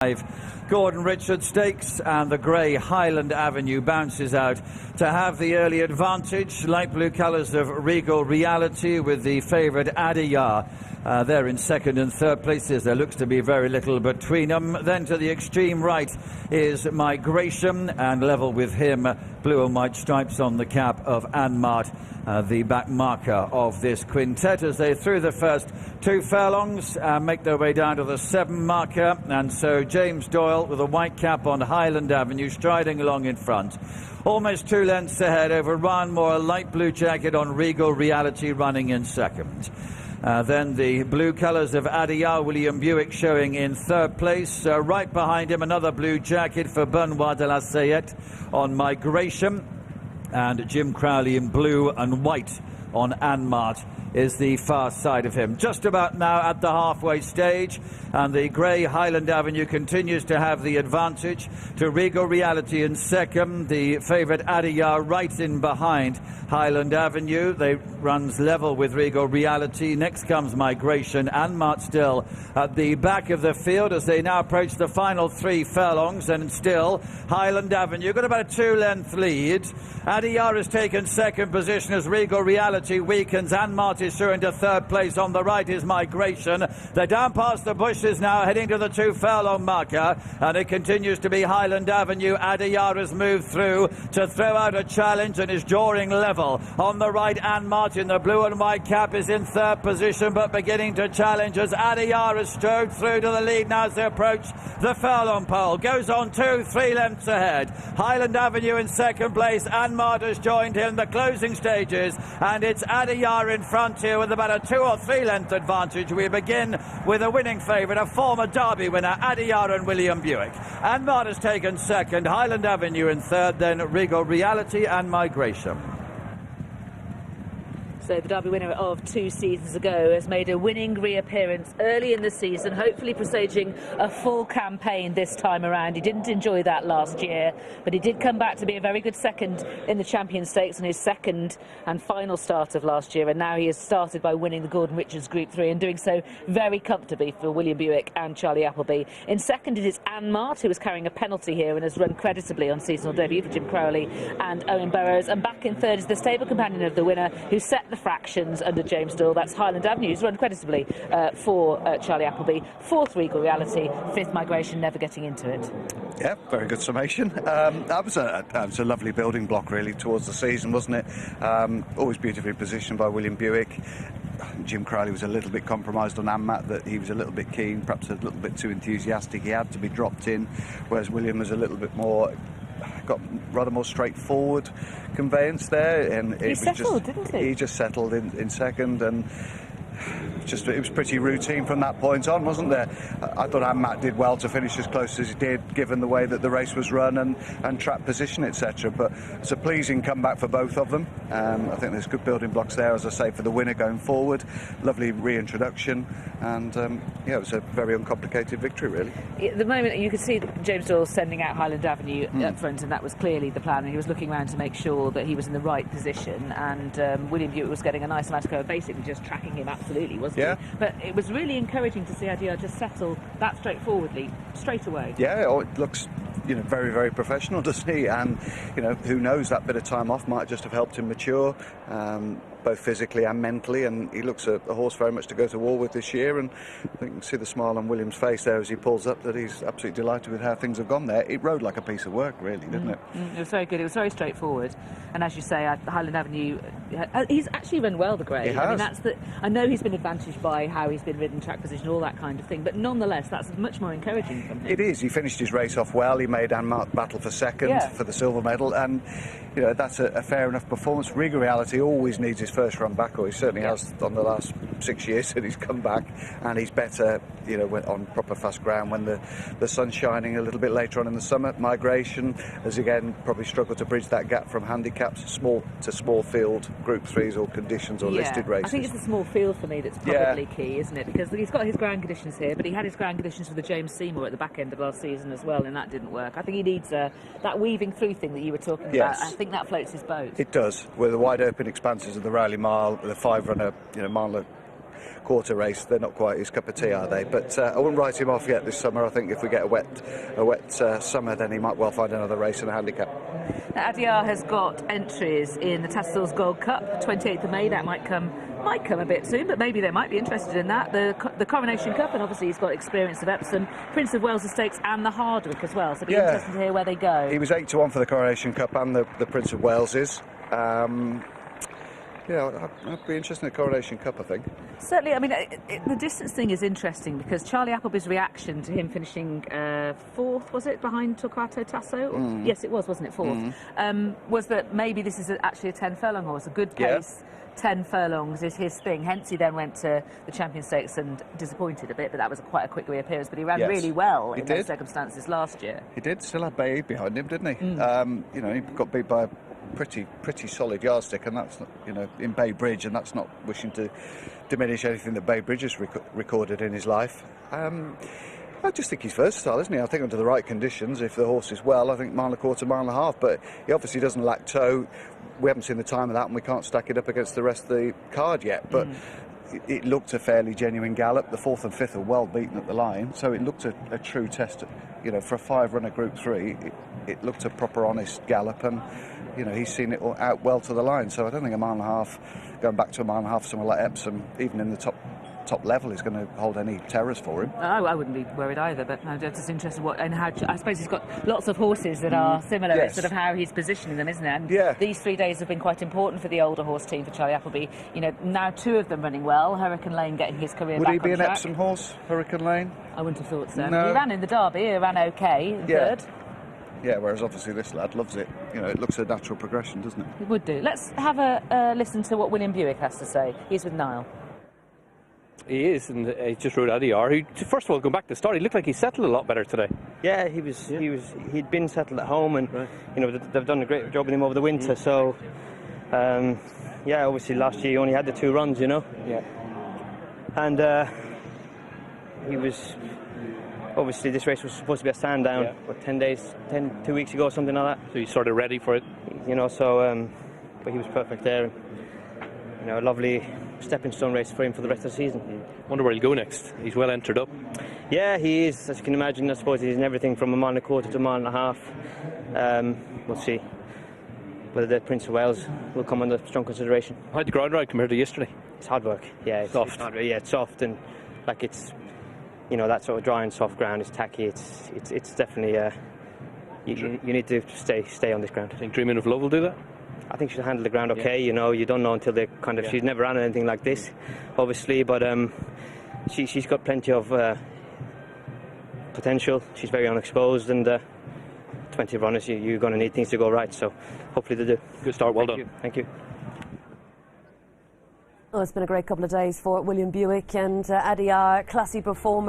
Gordon Richardstakes, and the grey Highland Avenue bounces out to have the early advantage. Light blue colours of Regal Reality with the favourite Adayar. They're in second and third places. There looks to be very little between them. Then to the extreme right is Migration, and level with him, blue and white stripes on the cap of Anmart, the back marker of this quintet, as they through the first two furlongs make their way down to the 7 marker. And so James Doyle with a white cap on Highland Avenue striding along in front. Almost 2 lengths ahead over Ryan Moore, light blue jacket on Regal Reality running in second. Then the blue colours of Adayar, William Buick showing in third place. Right behind him, another blue jacket for Benoit de la Sayette on Migration. And Jim Crowley in blue and white on Anmart is the far side of him. Just about now at the halfway stage, and the grey Highland Avenue continues to have the advantage to Regal Reality in second. The favourite Adayar right in behind Highland Avenue. They runs level with Regal Reality. Next comes Migration. Anmart still at the back of the field as they now approach the final 3 furlongs, and still Highland Avenue got about a 2-length lead. Adayar has taken second position as Regal Reality weakens. Anmart is through into third place. On the right is Migration. They're down past the bushes now, heading to the 2 furlong marker, and it continues to be Highland Avenue. Adayar has moved through to throw out a challenge and is drawing level. On the right, Anmart in the blue and white cap is in third position, but beginning to challenge as Adayar has strode through to the lead now as they approach the furlong pole. Goes on 2-3 lengths ahead. Highland Avenue in second place. Anmart has joined him the closing stages, and it's Adayar in front here with about a 2 or 3 length advantage. We begin with a winning favourite, a former Derby winner, Adayar and William Buick. Anmart has taken second, Highland Avenue in third, then Regal Reality and Migration. So the Derby winner of 2 seasons ago has made a winning reappearance early in the season, hopefully presaging a full campaign this time around. He didn't enjoy that last year, but he did come back to be a very good second in the Champion Stakes in his second and final start of last year, and now he has started by winning the Gordon Richards Group 3 and doing so very comfortably for William Buick and Charlie Appleby. In second it is Anmart, who is carrying a penalty here and has run creditably on seasonal debut for Jim Crowley and Owen Burrows. And back in third is the stable companion of the winner, who set the fractions under James Doyle. That's Highland Avenue, who's run creditably for Charlie Appleby. Fourth, Regal Reality. Fifth, Migration, never getting into it. Yeah, very good summation. That was a lovely building block, really, towards the season, wasn't it? Always beautifully positioned by William Buick. Jim Crowley was a little bit compromised on Anmart, that he was a little bit keen, perhaps a little bit too enthusiastic. He had to be dropped in, whereas William was a little bit more, got rather more straightforward conveyance there, and he settled, didn't he? He just settled in second, and it was pretty routine from that point on, wasn't there? I thought Anmart did well to finish as close as he did, given the way that the race was run and track position, etc. But it's a pleasing comeback for both of them. I think there's good building blocks there, as I say, for the winner going forward. Lovely reintroduction, and yeah, it was a very uncomplicated victory, really. At the moment, you could see James Doyle sending out Highland Avenue up front, and that was clearly the plan. And he was looking around to make sure that he was in the right position, and William Buick was getting a nice amount of cover, basically just tracking him absolutely, wasn't he? But it was really encouraging to see Adayar just settle that straightforwardly, straight away. Yeah, it looks, very, very professional, doesn't he? And, who knows, that bit of time off might just have helped him mature, both physically and mentally, and he looks a horse very much to go to war with this year, and I think you can see the smile on William's face there as he pulls up, that he's absolutely delighted with how things have gone there. It rode like a piece of work, really, didn't it? It was very good. It was very straightforward, and as you say, Highland Avenue, he's actually run well, the grey. He has. I know he's been advantaged by how he's been ridden, track position, all that kind of thing, but nonetheless, that's much more encouraging from him. It is. He finished his race off well. He made Anmart battle for second for the silver medal, and that's a fair enough performance. Regal Reality always needs his first run back, or he certainly has on the last 6 years that he's come back, and he's better, on proper fast ground when the sun's shining a little bit later on in the summer. Migration has again probably struggled to bridge that gap from handicaps, small to small field, Group 3s or conditions or listed races. I think it's the small field for me that's probably key, isn't it? Because he's got his ground conditions here, but he had his ground conditions for the James Seymour at the back end of last season as well, and that didn't work. I think he needs that weaving through thing that you were talking about. I think that floats his boat. It does, with the wide open expanses of the Rowley Mile, the 5-runner, Marla quarter race, they're not quite his cup of tea, are they? But I wouldn't write him off yet this summer. I think if we get a wet summer, then he might well find another race in a handicap. Now, Adayar has got entries in the Tattersalls Gold Cup, 28th of May. That might come a bit soon, but maybe they might be interested in that. The Coronation Cup, and obviously he's got experience of Epsom, Prince of Wales Stakes and the Hardwick as well, so it'll be interesting to hear where they go. He was 8-1 for the Coronation Cup and the Prince of Waleses. Yeah, I'd be interested in the Coronation Cup, I think. Certainly, I mean, the distance thing is interesting because Charlie Appleby's reaction to him finishing fourth, was it, behind Torquato Tasso? Yes, it was, wasn't it, fourth? Was that maybe this is actually a 10 furlong horse, a good pace. 10 furlongs is his thing, hence he then went to the Champion Stakes and disappointed a bit, but that was quite a quick reappearance, but he ran really well in those circumstances last year. He did, still had Bay behind him, didn't he? You know, he got beat by a pretty solid yardstick, and that's, you know, in Bay Bridge, and that's not wishing to diminish anything that Bay Bridge has recorded in his life. I just think he's versatile, isn't he? I think under the right conditions, if the horse is well, I think mile and a quarter, mile and a half, but he obviously doesn't lack toe. We haven't seen the time of that, and we can't stack it up against the rest of the card yet, but it looked a fairly genuine gallop. The 4th and 5th are well beaten at the line, so it looked a true test. You know, for a 5-runner Group 3, it looked a proper honest gallop, and you know, he's seen it out well to the line, so I don't think a mile and a half, going back to a mile and a half somewhere like Epsom, even in the top level, is going to hold any terrors for him. I wouldn't be worried either, but I'm just interested I suppose he's got lots of horses that are similar. It's sort of how he's positioning them, isn't it? And these 3 days have been quite important for the older horse team, for Charlie Appleby. You know, now 2 of them running well, Hurricane Lane getting his career back on track. Would he be an Epsom horse, Hurricane Lane? I wouldn't have thought so. No. He ran in the Derby, he ran okay in third. Yeah, whereas obviously this lad loves it. You know, it looks a natural progression, doesn't it? It would do. Let's have a listen to what William Buick has to say. He's with Niall. He is, and he just rode Adayar. First of all, going back to the start, he looked like he settled a lot better today. Yeah, he'd been settled at home, and you know, they've done a great job with him over the winter. So, yeah, obviously last year he only had the 2 runs, you know. Yeah. And he was obviously, this race was supposed to be a stand down. What, 2 weeks ago, something like that. So he's sort of ready for it, you know. So, but he was perfect there. You know, a lovely stepping stone race for him for the rest of the season. Wonder where he'll go next. He's well entered up. Yeah, he is. As you can imagine, I suppose he's in everything from a mile and a quarter to a mile and a half. We'll see whether the Prince of Wales will come under strong consideration. How'd the ground ride compared to yesterday? It's hard work. Yeah, it's soft. It's soft, and like it's, you know, that sort of dry and soft ground is tacky. It's definitely you need to stay on this ground. I think Dreaming of Love will do that. I think she'll handle the ground okay. You know, you don't know until they kind of. She's never ran anything like this, obviously, but she's got plenty of potential. She's very unexposed, and 20 runners, you're going to need things to go right. So hopefully they do. Good start. Well done. Thank you. Well, it's been a great couple of days for William Buick and Adayar, classy performer.